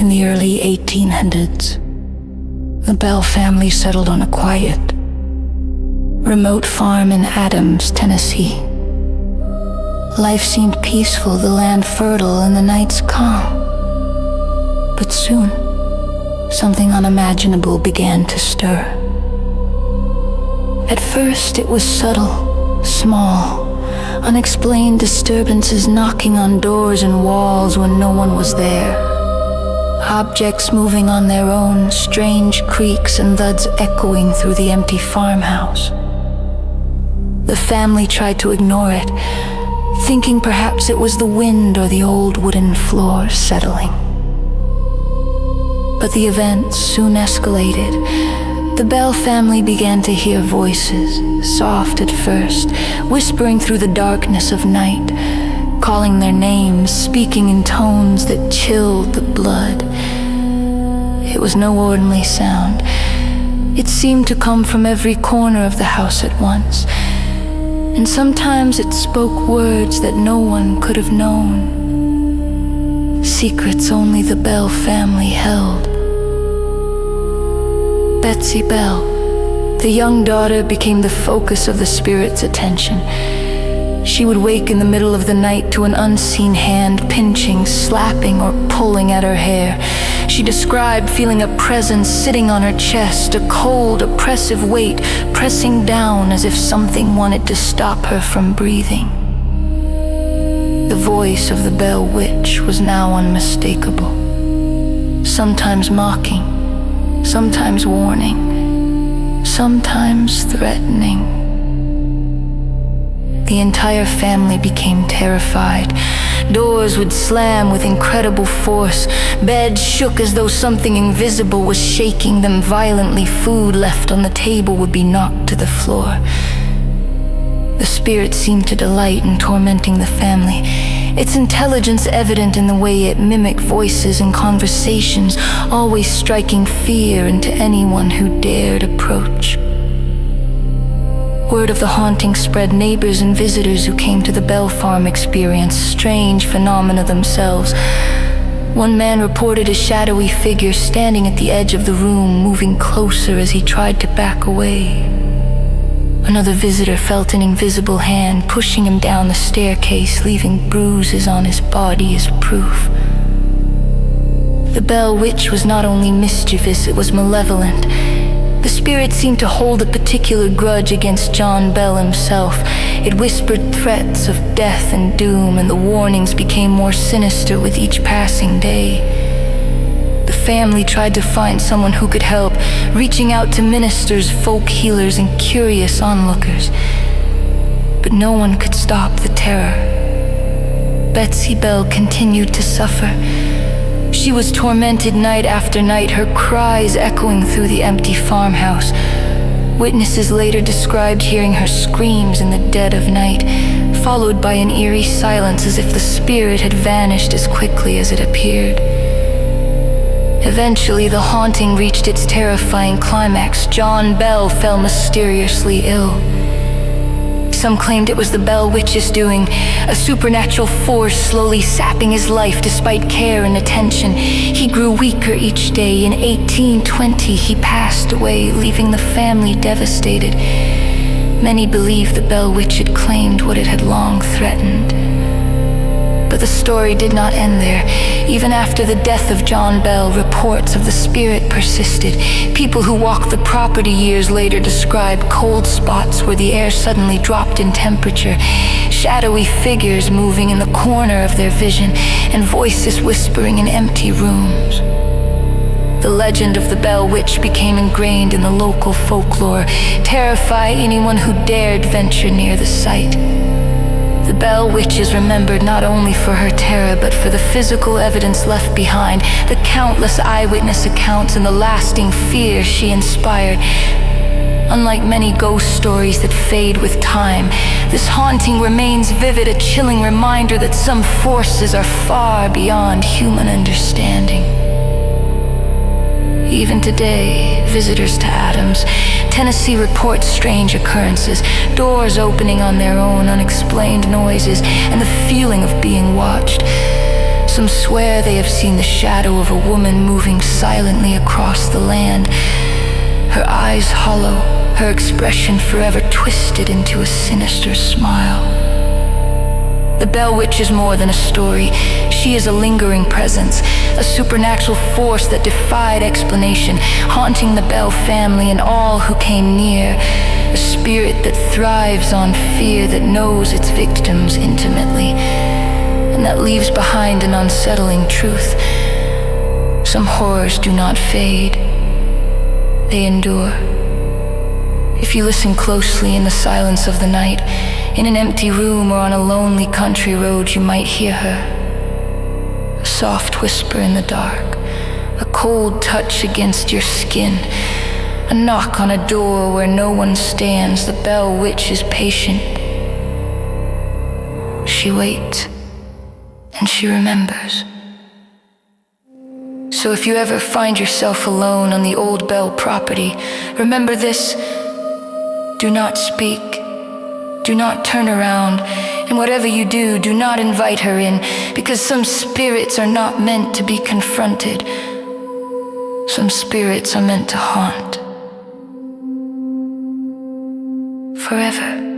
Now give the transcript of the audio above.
In the early 1800s, the Bell family settled on a quiet, remote farm in Adams, Tennessee. Life seemed peaceful, the land fertile, and the nights calm. But soon, something unimaginable began to stir. At first, it was subtle, small, unexplained disturbances knocking on doors and walls when no one was there. Objects moving on their own, strange creaks and thuds echoing through the empty farmhouse. The family tried to ignore it, thinking perhaps it was the wind or the old wooden floors settling. But the events soon escalated. The Bell family began to hear voices, soft at first, whispering through the darkness of night, calling their names, speaking in tones that chilled the blood. It was no ordinary sound. It seemed to come from every corner of the house at once, and sometimes it spoke words that no one could have known, secrets only the Bell family held. Betsy Bell, the young daughter, became the focus of the spirit's attention. She would wake in the middle of the night to an unseen hand pinching, slapping, or pulling at her hair. She described feeling a presence sitting on her chest, a cold, oppressive weight pressing down as if something wanted to stop her from breathing. The voice of the Bell Witch was now unmistakable, sometimes mocking, sometimes warning, sometimes threatening. The entire family became terrified. Doors would slam with incredible force. Beds shook as though something invisible was shaking them violently. Food left on the table would be knocked to the floor. The spirit seemed to delight in tormenting the family, its intelligence evident in the way it mimicked voices and conversations, always striking fear into anyone who dared approach. Word of the haunting spread. Neighbors and visitors who came to the Bell farm experienced strange phenomena themselves. One man reported a shadowy figure standing at the edge of the room, moving closer as he tried to back away. Another visitor felt an invisible hand pushing him down the staircase, leaving bruises on his body as proof. The Bell Witch was not only mischievous, it was malevolent. The spirit seemed to hold a particular grudge against John Bell himself. It whispered threats of death and doom, and the warnings became more sinister with each passing day. The family tried to find someone who could help, reaching out to ministers, folk healers, and curious onlookers. But no one could stop the terror. Betsy Bell continued to suffer. She was tormented night after night, her cries echoing through the empty farmhouse. Witnesses later described hearing her screams in the dead of night, followed by an eerie silence as if the spirit had vanished as quickly as it appeared. Eventually, the haunting reached its terrifying climax. John Bell fell mysteriously ill. Some claimed it was the Bell Witch's doing, a supernatural force slowly sapping his life despite care and attention. He grew weaker each day. In 1820, he passed away, leaving the family devastated. Many believed the Bell Witch had claimed what it had long threatened. But the story did not end there. Even after the death of John Bell, reports of the spirit persisted. People who walked the property years later described cold spots where the air suddenly dropped in temperature, shadowy figures moving in the corner of their vision, and voices whispering in empty rooms. The legend of the Bell Witch became ingrained in the local folklore, terrifying anyone who dared venture near the site. The Bell Witch is remembered not only for her terror, but for the physical evidence left behind, the countless eyewitness accounts, and the lasting fear she inspired. Unlike many ghost stories that fade with time, this haunting remains vivid, a chilling reminder that some forces are far beyond human understanding. Even today, visitors to Adams, Tennessee report strange occurrences, doors opening on their own, unexplained noises, and the feeling of being watched. Some swear they have seen the shadow of a woman moving silently across the land, her eyes hollow, her expression forever twisted into a sinister smile. The Bell Witch is more than a story. She is a lingering presence, a supernatural force that defied explanation, haunting the Bell family and all who came near. A spirit that thrives on fear, that knows its victims intimately, and that leaves behind an unsettling truth. Some horrors do not fade, they endure. If you listen closely in the silence of the night, in an empty room or on a lonely country road, you might hear her. A soft whisper in the dark, a cold touch against your skin, a knock on a door where no one stands. The Bell Witch is patient. She waits, and she remembers. So if you ever find yourself alone on the old Bell property, remember this: do not speak, do not turn around, and whatever you do, do not invite her in, because some spirits are not meant to be confronted. Some spirits are meant to haunt forever.